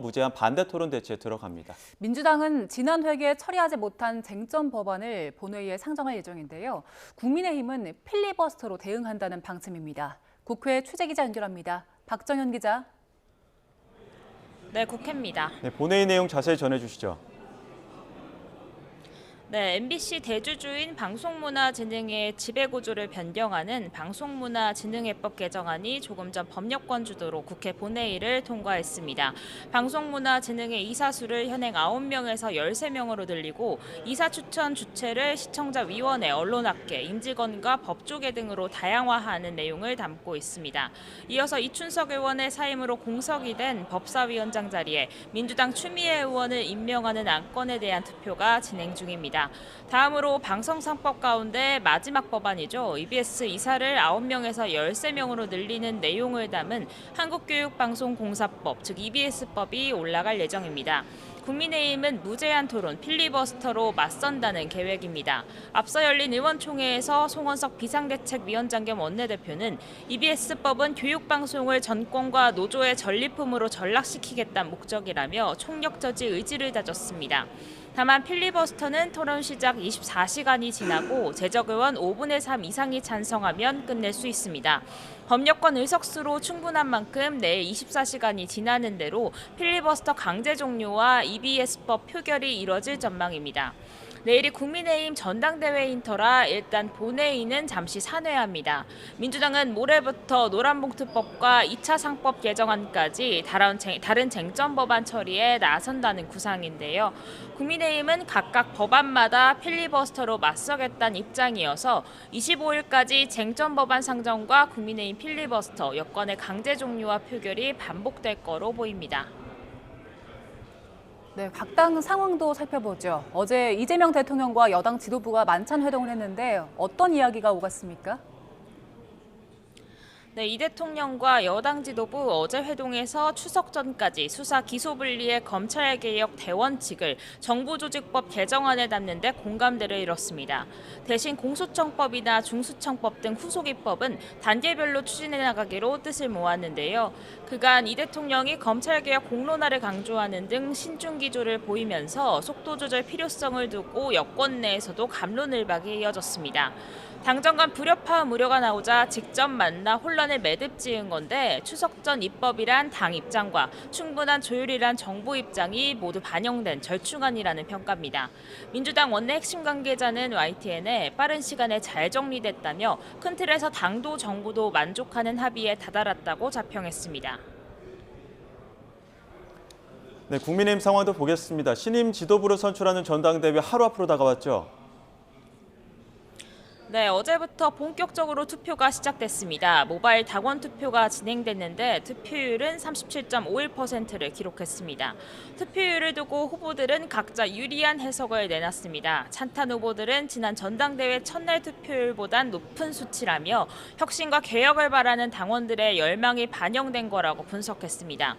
무제한 반대 토론 대치에 들어갑니다. 민주당은 지난 회기에 처리하지 못한 쟁점 법안을 본회의에 상정할 예정인데요. 국민의힘은 필리버스터로 대응한다는 방침입니다. 국회 취재기자 연결합니다. 박정현 기자. 네, 국회입니다. 네, 본회의 내용 자세히 전해주시죠. 네, MBC 대주주인 방송문화진흥의 지배구조를 변경하는 방송문화진흥회법 개정안이 조금 전 법력권 주도로 국회 본회의를 통과했습니다. 방송문화진흥의 이사수를 현행 9명에서 13명으로 늘리고 이사 추천 주체를 시청자위원회, 언론학계, 임직원과 법조계 등으로 다양화하는 내용을 담고 있습니다. 이어서 이춘석 의원의 사임으로 공석이 된 법사위원장 자리에 민주당 추미애 의원을 임명하는 안건에 대한 투표가 진행 중입니다. 다음으로 방송상법 가운데 마지막 법안이죠. EBS 이사를 9명에서 13명으로 늘리는 내용을 담은 한국교육방송공사법, 즉 EBS법이 올라갈 예정입니다. 국민의힘은 무제한 토론, 필리버스터로 맞선다는 계획입니다. 앞서 열린 의원총회에서 송원석 비상대책위원장 겸 원내대표는 EBS법은 교육방송을 전권과 노조의 전리품으로 전락시키겠다는 목적이라며 총력저지 의지를 다졌습니다. 다만 필리버스터는 토론 시작 24시간이 지나고 재적의원 5분의 3 이상이 찬성하면 끝낼 수 있습니다. 법력권 의석수로 충분한 만큼 내일 24시간이 지나는 대로 필리버스터 강제 종료와 EBS법 표결이 이뤄질 전망입니다. 내일이 국민의힘 전당대회인 터라 일단 본회의는 잠시 산회합니다. 민주당은 모레부터 노란봉투법과 2차 상법 개정안까지 다른 쟁점 법안 처리에 나선다는 구상인데요. 국민의힘은 각각 법안마다 필리버스터로 맞서겠다는 입장이어서 25일까지 쟁점 법안 상정과 국민의힘 필리버스터, 여권의 강제 종료와 표결이 반복될 거로 보입니다. 네, 각 당 상황도 살펴보죠. 어제 이재명 대통령과 여당 지도부가 만찬 회동을 했는데 어떤 이야기가 오갔습니까? 네, 이 대통령과 여당 지도부 어제 회동에서 추석 전까지 수사 기소 분리의 검찰개혁 대원칙을 정부조직법 개정안에 담는 데 공감대를 이뤘습니다. 대신 공소청법이나 중수청법 등 후속 입법은 단계별로 추진해 나가기로 뜻을 모았는데요. 그간 이 대통령이 검찰개혁 공론화를 강조하는 등 신중 기조를 보이면서 속도 조절 필요성을 두고 여권 내에서도 갑론을박이 이어졌습니다. 당정 간 불협화음 우려가 나오자 직접 만나 혼란을 매듭지은 건데 추석 전 입법이란 당 입장과 충분한 조율이란 정부 입장이 모두 반영된 절충안이라는 평가입니다. 민주당 원내 핵심 관계자는 YTN에 빠른 시간에 잘 정리됐다며 큰 틀에서 당도 정부도 만족하는 합의에 다다랐다고 자평했습니다. 네, 국민의힘 상황도 보겠습니다. 신임 지도부를 선출하는 전당대회 하루 앞으로 다가왔죠. 네, 어제부터 본격적으로 투표가 시작됐습니다. 모바일 당원 투표가 진행됐는데 투표율은 37.51%를 기록했습니다. 투표율을 두고 후보들은 각자 유리한 해석을 내놨습니다. 찬탄 후보들은 지난 전당대회 첫날 투표율보단 높은 수치라며 혁신과 개혁을 바라는 당원들의 열망이 반영된 거라고 분석했습니다.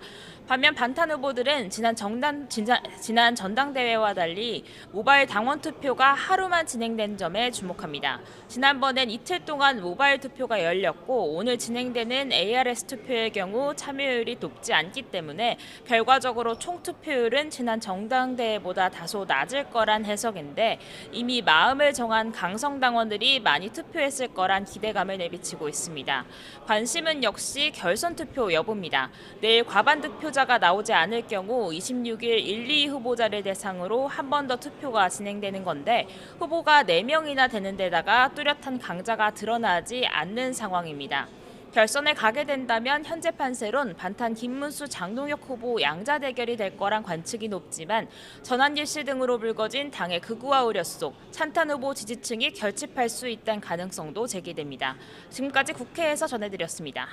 반면 반탄 후보들은 지난 전당대회와 달리 모바일 당원 투표가 하루만 진행된 점에 주목합니다. 지난번엔 이틀 동안 모바일 투표가 열렸고 오늘 진행되는 ARS 투표의 경우 참여율이 높지 않기 때문에 결과적으로 총 투표율은 지난 전당대회보다 다소 낮을 거란 해석인데 이미 마음을 정한 강성 당원들이 많이 투표했을 거란 기대감을 내비치고 있습니다. 관심은 역시 결선 투표 여부입니다. 내일 과반 득표자가 나오지 않을 경우 26일 1, 2 후보자를 대상으로 한 번 더 투표가 진행되는 건데 후보가 4명이나 되는 데다가 뚜렷한 강자가 드러나지 않는 상황입니다. 결선에 가게 된다면 현재 판세론 반탄 김문수 장동혁 후보 양자 대결이 될 거란 관측이 높지만 전환길 씨 등으로 불거진 당의 극우화 우려 속 찬탄 후보 지지층이 결집할 수 있다는 가능성도 제기됩니다. 지금까지 국회에서 전해드렸습니다.